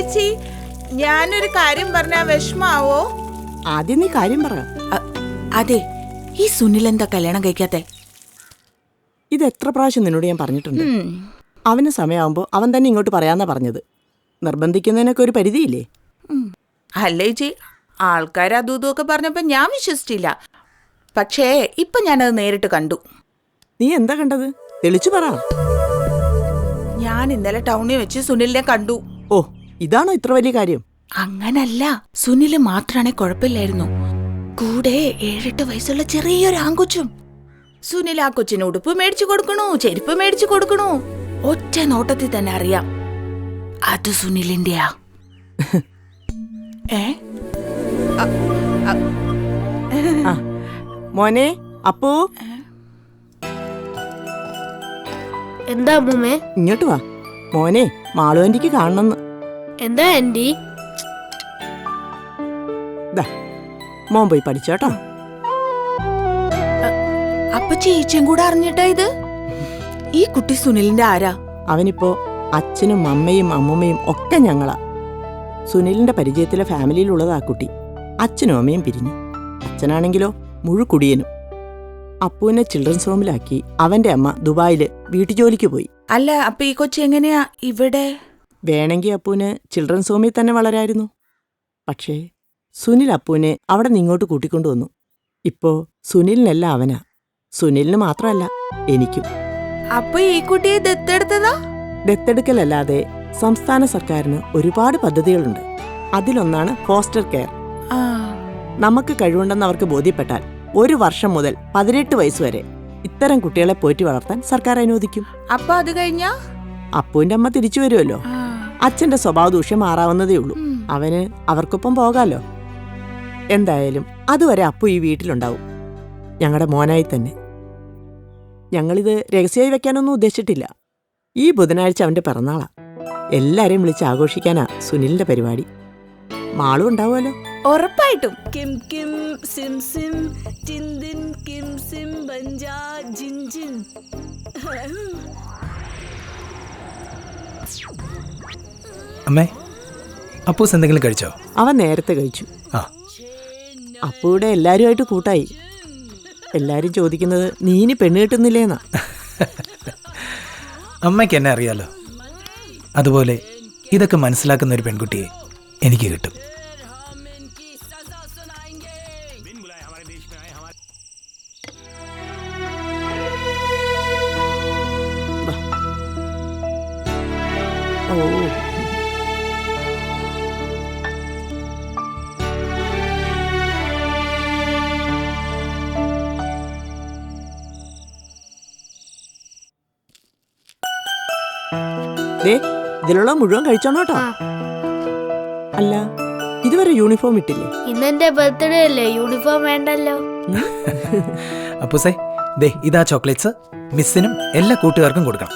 ചേച്ചി, ഞാനൊരു കാര്യം പറഞ്ഞാ വിഷമാവോ? ആദ്യം നീ കാര്യം പറ. അതെ, ഈ സുനിൽ എന്താ കല്യാണം കഴിക്കാത്തെ? ഇത് എത്ര പ്രാവശ്യം നിന്നോട് ഞാൻ പറഞ്ഞിട്ടുണ്ട്. അവന് സമയമാകുമ്പോൾ അവൻ തന്നെ ഇങ്ങോട്ട് പറയാന്നാ പറഞ്ഞത്. നിർബന്ധിക്കുന്നതിനൊക്കെ ഒരു പരിധിയില്ലേ? അല്ലേ ചേച്ചി, ആൾക്കാർ അതും ഇതുമൊക്കെ പറഞ്ഞപ്പോ ഞാൻ വിശ്വസിച്ചില്ല. പക്ഷേ ഇപ്പൊ ഞാനത് നേരിട്ട് കണ്ടു. നീ എന്താ കണ്ടത്? തെളിച്ചു പറ. ഞാൻ ഇന്നലെ ടൗണിൽ വെച്ച് സുനിലിനെ കണ്ടു. ഓ, ഇതാണോ ഇത്ര വലിയ കാര്യം? അങ്ങനല്ല, സുനില് മാത്രാണെ കുഴപ്പമില്ലായിരുന്നു. കൂടെ 7-8 വയസ്സുള്ള ചെറിയൊരു ആൺകൊച്ചും. സുനിൽ ആ കൊച്ചിന് ഉടുപ്പ് മേടിച്ചു കൊടുക്കണു, ചെരുപ്പ് മേടിച്ചു കൊടുക്കണു. ഒറ്റ നോട്ടത്തിൽ തന്നെ അറിയാം അത് സുനിലിന്റെയാ. മോനെ, അപ്പോ എന്താ അമ്മൂമ്മേ? ഇങ്ങോട്ട് വാ മോനെ, മാളു ആന്റിക്ക് കാണണമെന്ന്. എന്താ ആന്റി? മോൻ പോയി പഠിച്ചോട്ടോ. അപ്പൊ ചേച്ചിയും കൂടെ അറിഞ്ഞിട്ടാ ഇത്? ഈ കുട്ടി സുനിലിന്റെ ആരാ? അവനിപ്പോ അച്ഛനും അമ്മയും അമ്മൂമ്മയും ഒക്കെ ഞങ്ങളാ. സുനിലിന്റെ പരിചയത്തിലെ ഫാമിലിയിലുള്ളതാ കുട്ടി. അച്ഛനും അമ്മയും പിരിഞ്ഞു. അച്ഛനാണെങ്കിലോ മുഴുക്കുടിയനും. അപ്പുവിനെ ചിൽഡ്രൻസ് ഹോമിലാക്കി അവന്റെ അമ്മ ദുബായില് വീട്ടുജോലിക്ക് പോയി. അല്ല, അപ്പൊ ഈ കൊച്ചി എങ്ങനെയാ ഇവിടെ? വേണമെങ്കിൽ അപ്പുവിന് ചിൽഡ്രൻസ് ഹോമിൽ തന്നെ വളരായിരുന്നു. പക്ഷേ സുനിൽ അപ്പുവിനെ അവിടെ നിന്ന് ഇങ്ങോട്ട് കൂട്ടിക്കൊണ്ടുവന്നു. ഇപ്പോ സുനിലിനെല്ലാം അവനാ. സുനിലിന് മാത്രമല്ല, എനിക്കും. അപ്പൊ ഈ കുട്ടിയെ ദത്തെടുത്തതാ? ദത്തെടുക്കലല്ലാതെ സംസ്ഥാന സർക്കാരിന് ഒരുപാട് പദ്ധതികളുണ്ട്. അതിലൊന്നാണ് ഫോസ്റ്റർ കെയർ. നമുക്ക് കഴിവുണ്ടെന്ന് അവർക്ക് ബോധ്യപ്പെട്ടാൽ 1 വർഷം മുതൽ 18 വയസ്സ് വരെ ഇത്തരം കുട്ടികളെ പോറ്റി വളർത്താൻ സർക്കാർ അനുവദിക്കും. അപ്പൊ അത് കഴിഞ്ഞാ അപ്പുവിന്റെ അമ്മ തിരിച്ചു വരുമല്ലോ. അച്ഛന്റെ സ്വഭാവ ദൂഷ്യം മാറാവുന്നതേ ഉള്ളൂ. അവന് അവർക്കൊപ്പം പോകാലോ. എന്തായാലും അതുവരെ അപ്പു ഈ വീട്ടിലുണ്ടാവും, ഞങ്ങളുടെ മോനായി തന്നെ. ഞങ്ങളിത് രഹസ്യമായി വെക്കാനൊന്നും ഉദ്ദേശിച്ചിട്ടില്ല. ഈ ബുധനാഴ്ച അവന്റെ പിറന്നാളാ. എല്ലാരെയും വിളിച്ച് ആഘോഷിക്കാനാ സുനിലിന്റെ പരിപാടി. മാളും ഉണ്ടാവുമല്ലോ. ഉറപ്പായിട്ടും. കിം കിം സിം സിം ചിന്തിൻ കിം സിം ബഞ്ചാ ജിൻ ജിൻ. അമ്മേ, അപ്പൂസ് എന്തെങ്കിലും കഴിച്ചോ? അവൻ നേരത്തെ കഴിച്ചു. അപ്പൂടെ എല്ലാരുമായിട്ട് കൂട്ടായി. എല്ലാരും ചോദിക്കുന്നത് നീ ഇനി പെണ്ണ് കിട്ടുന്നില്ലേന്നാ. അമ്മയ്ക്ക് എന്നെ അറിയാലോ. അതുപോലെ ഇതൊക്കെ മനസ്സിലാക്കുന്ന ഒരു പെൺകുട്ടിയെ എനിക്ക് കിട്ടും. ഓ, ഇതിലുള്ള മുഴുവൻ കഴിച്ചോണോ കേട്ടോ. അല്ല, ഇതുവരെ യൂണിഫോം ഇട്ടില്ലേ? ഇന്നെന്റെ ബർത്ത്ഡേ അല്ലേ, യൂണിഫോം വേണ്ടല്ലോ. അപ്പൂസേ, ദേ ഇതാ ചോക്ലേറ്റ്സ്. മിസ്സിനും എല്ലാ കൂട്ടുകാർക്കും കൊടുക്കണം.